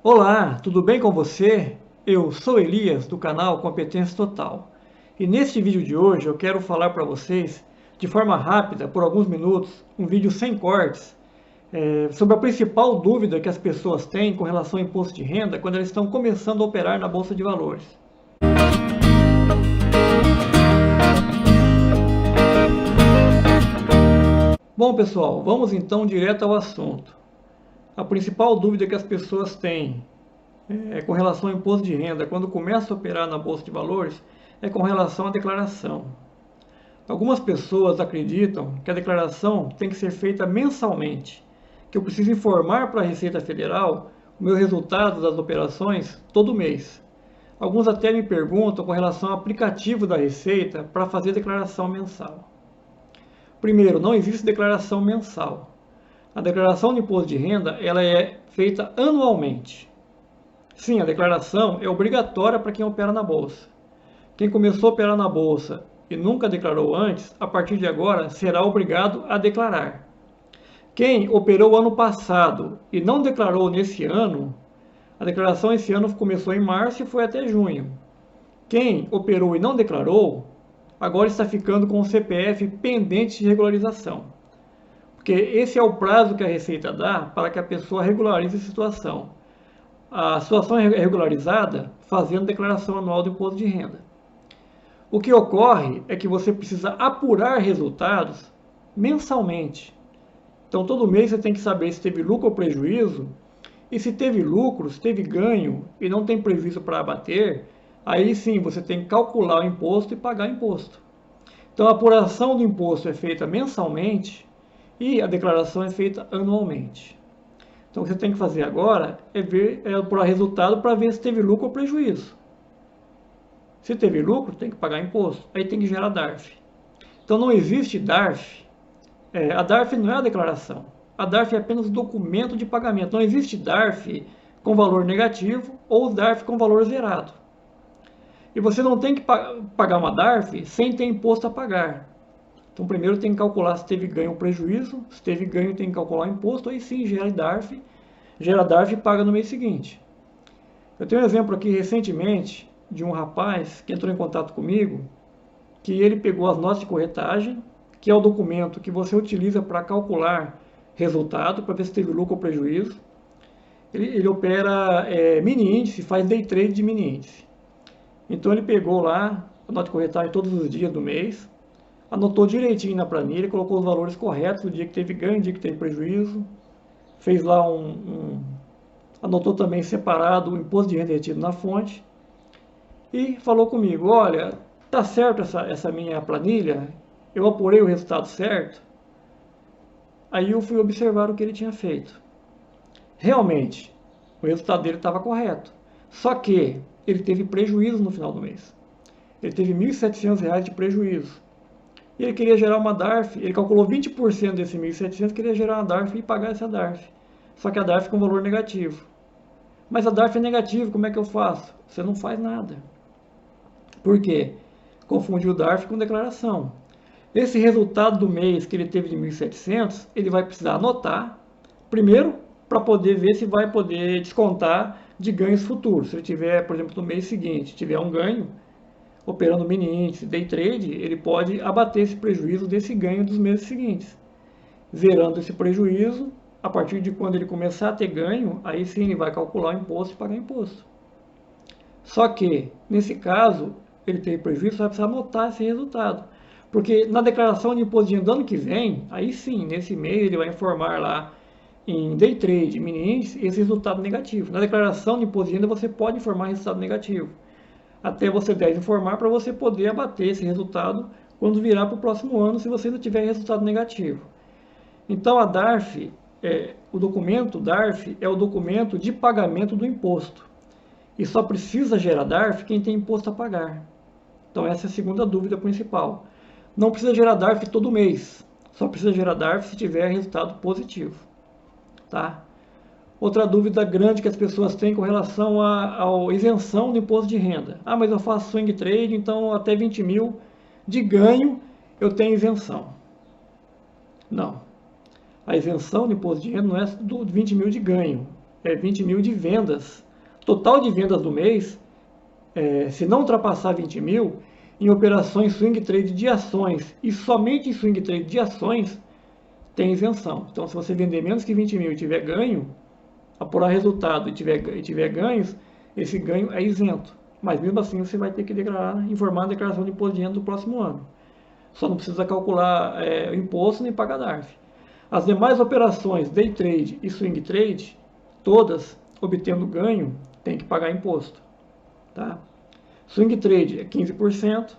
Olá, tudo bem com você? Eu sou Elias, do canal Competência Total. E neste vídeo de hoje eu quero falar para vocês, de forma rápida, por alguns minutos, um vídeo sem cortes, sobre a principal dúvida que as pessoas têm com relação ao imposto de renda quando elas estão começando a operar na Bolsa de Valores. Bom, pessoal, vamos então direto ao assunto. A principal dúvida que as pessoas têm com relação ao imposto de renda, quando começa a operar na Bolsa de Valores, é com relação à declaração. Algumas pessoas acreditam que a declaração tem que ser feita mensalmente, que eu preciso informar para a Receita Federal o meu resultado das operações todo mês. Alguns até me perguntam com relação ao aplicativo da Receita para fazer declaração mensal. Primeiro, não existe declaração mensal. A declaração de imposto de renda ela é feita anualmente. Sim, a declaração é obrigatória para quem opera na Bolsa. Quem começou a operar na Bolsa e nunca declarou antes, a partir de agora será obrigado a declarar. Quem operou ano passado e não declarou nesse ano, a declaração esse ano começou em março e foi até junho. Quem operou e não declarou, agora está ficando com o CPF pendente de regularização. Porque esse é o prazo que a Receita dá para que a pessoa regularize a situação. A situação é regularizada fazendo declaração anual do imposto de renda. O que ocorre é que você precisa apurar resultados mensalmente. Então, todo mês você tem que saber se teve lucro ou prejuízo, e se teve lucro, se teve ganho e não tem prejuízo para abater, aí sim você tem que calcular o imposto e pagar imposto. Então, a apuração do imposto é feita mensalmente e a declaração é feita anualmente. Então, o que você tem que fazer agora é apurar resultado para ver se teve lucro ou prejuízo. Se teve lucro, tem que pagar imposto. Aí tem que gerar DARF. Então, não existe DARF. A DARF não é a declaração. A DARF é apenas o documento de pagamento. Não existe DARF com valor negativo ou DARF com valor zerado. E você não tem que pagar uma DARF sem ter imposto a pagar. Então, primeiro tem que calcular se teve ganho ou prejuízo. Se teve ganho, tem que calcular o imposto. Aí sim, gera DARF e paga no mês seguinte. Eu tenho um exemplo aqui recentemente de um rapaz que entrou em contato comigo, que ele pegou as notas de corretagem, que é o documento que você utiliza para calcular resultado, para ver se teve lucro ou prejuízo. Ele opera mini índice, faz day trade de mini índice. Então ele pegou lá a nota de corretagem todos os dias do mês, anotou direitinho na planilha, colocou os valores corretos, o dia que teve ganho, o dia que teve prejuízo, fez lá anotou também separado o imposto de renda retido na fonte e falou comigo: olha, tá certo essa minha planilha, eu apurei o resultado certo. Aí eu fui observar o que ele tinha feito. Realmente, o resultado dele estava correto, só que ele teve prejuízo no final do mês. Ele teve R$ 1.700 de prejuízo. E ele queria gerar uma DARF, ele calculou 20% desse 1.700, queria gerar uma DARF e pagar essa DARF. Só que a DARF com valor negativo. Mas a DARF é negativa, como é que eu faço? Você não faz nada. Por quê? Confundiu DARF com declaração. Esse resultado do mês que ele teve de 1.700, ele vai precisar anotar, primeiro, para poder ver se vai poder descontar de ganhos futuros. Se ele tiver, por exemplo, no mês seguinte, tiver um ganho, operando mini índice, day trade, ele pode abater esse prejuízo desse ganho dos meses seguintes. Zerando esse prejuízo, a partir de quando ele começar a ter ganho, aí sim ele vai calcular o imposto e pagar imposto. Só que, nesse caso, ele teve prejuízo, vai precisar anotar esse resultado. Porque na declaração de imposto de renda do ano que vem, aí sim, nesse mês ele vai informar lá em day trade, mini índice, esse resultado negativo. Na declaração de imposto de renda você pode informar resultado negativo. Até você deve informar para você poder abater esse resultado quando virar para o próximo ano, se você ainda tiver resultado negativo. Então a DARF, o documento DARF é o documento de pagamento do imposto. E só precisa gerar DARF quem tem imposto a pagar. Então essa é a segunda dúvida principal. Não precisa gerar DARF todo mês. Só precisa gerar DARF se tiver resultado positivo. Tá? Outra dúvida grande que as pessoas têm com relação à isenção do imposto de renda. Ah, mas eu faço swing trade, então até 20 mil de ganho eu tenho isenção. Não. A isenção do imposto de renda não é do 20 mil de ganho. 20 mil de vendas. Total de vendas do mês, se não ultrapassar 20 mil, em operações swing trade de ações e somente em swing trade de ações, tem isenção. Então, se você vender menos que 20 mil e tiver ganho, apurar resultado e tiver ganhos, esse ganho é isento. Mas mesmo assim você vai ter que informar a declaração de imposto de renda do próximo ano. Só não precisa calcular o imposto nem pagar DARF. As demais operações, day trade e swing trade, todas obtendo ganho, tem que pagar imposto. Tá? Swing trade é 15%,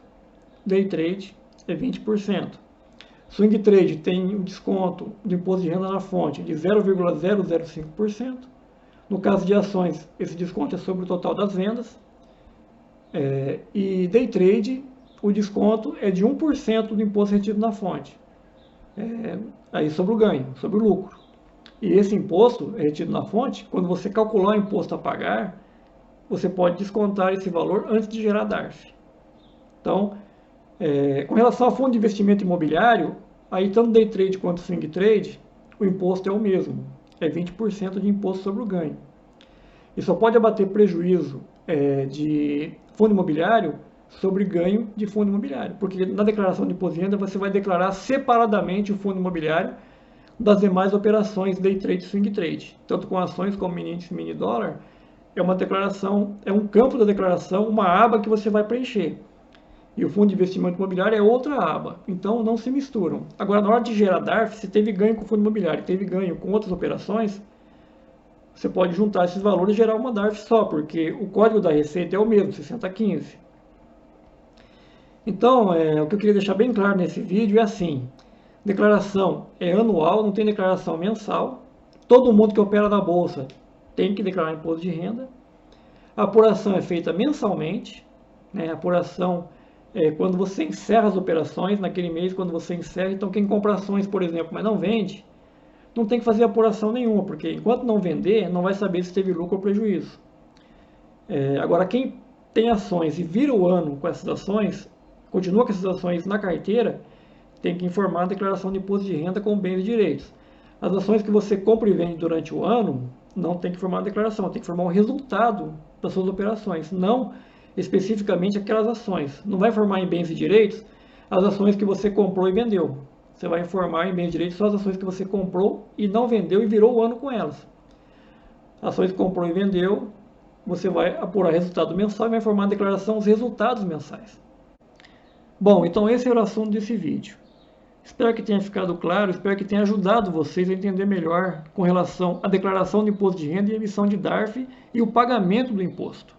day trade é 20%. Swing trade tem o desconto do imposto de renda na fonte de 0,005%. No caso de ações, esse desconto é sobre o total das vendas. E day trade, o desconto é de 1% do imposto retido na fonte. Aí sobre o ganho, sobre o lucro. E esse imposto retido na fonte, quando você calcular o imposto a pagar, você pode descontar esse valor antes de gerar DARF. Então, com relação ao fundo de investimento imobiliário, aí tanto day trade quanto swing trade, o imposto é o mesmo, é 20% de imposto sobre o ganho. E só pode abater prejuízo de fundo imobiliário sobre ganho de fundo imobiliário, porque na declaração de imposto de renda você vai declarar separadamente o fundo imobiliário das demais operações day trade e swing trade, tanto com ações como mini índice, mini dólar. É uma declaração, é um campo da declaração, uma aba que você vai preencher. E o fundo de investimento imobiliário é outra aba. Então não se misturam. Agora, na hora de gerar DARF, se teve ganho com o fundo imobiliário e teve ganho com outras operações, você pode juntar esses valores e gerar uma DARF só, porque o código da receita é o mesmo, 6015. Então, o que eu queria deixar bem claro nesse vídeo é assim: declaração é anual, não tem declaração mensal. Todo mundo que opera na bolsa tem que declarar imposto de renda. A apuração é feita mensalmente, né? A apuração é quando você encerra as operações naquele mês, quando você encerra. Então, quem compra ações, por exemplo, mas não vende, não tem que fazer apuração nenhuma, porque enquanto não vender, não vai saber se teve lucro ou prejuízo. Agora, quem tem ações e vira o ano com essas ações, continua com essas ações na carteira, tem que informar a declaração de imposto de renda com bens e direitos. As ações que você compra e vende durante o ano, não tem que informar a declaração, tem que informar o resultado das suas operações, não especificamente aquelas ações. Não vai informar em bens e direitos as ações que você comprou e vendeu. Você vai informar em bens e direitos só as ações que você comprou e não vendeu e virou o ano com elas. Ações que comprou e vendeu, você vai apurar resultado mensal e vai informar na declaração os resultados mensais. Bom, então esse era o assunto desse vídeo. Espero que tenha ficado claro, espero que tenha ajudado vocês a entender melhor com relação à declaração de imposto de renda e emissão de DARF e o pagamento do imposto.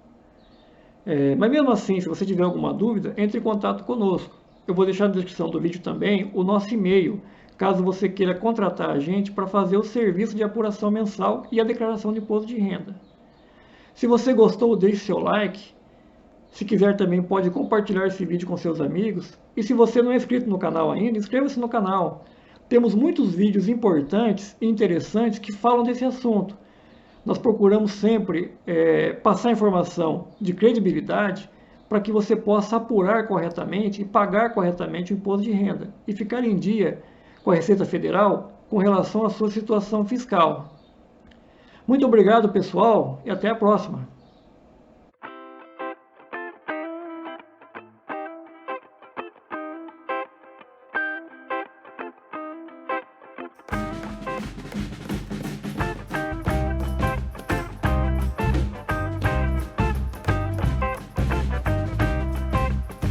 Mas mesmo assim, se você tiver alguma dúvida, entre em contato conosco. Eu vou deixar na descrição do vídeo também o nosso e-mail, caso você queira contratar a gente para fazer o serviço de apuração mensal e a declaração de imposto de renda. Se você gostou, deixe seu like. Se quiser também pode compartilhar esse vídeo com seus amigos. E se você não é inscrito no canal ainda, inscreva-se no canal. Temos muitos vídeos importantes e interessantes que falam desse assunto. Nós procuramos sempre passar informação de credibilidade para que você possa apurar corretamente e pagar corretamente o imposto de renda e ficar em dia com a Receita Federal com relação à sua situação fiscal. Muito obrigado, pessoal, e até a próxima.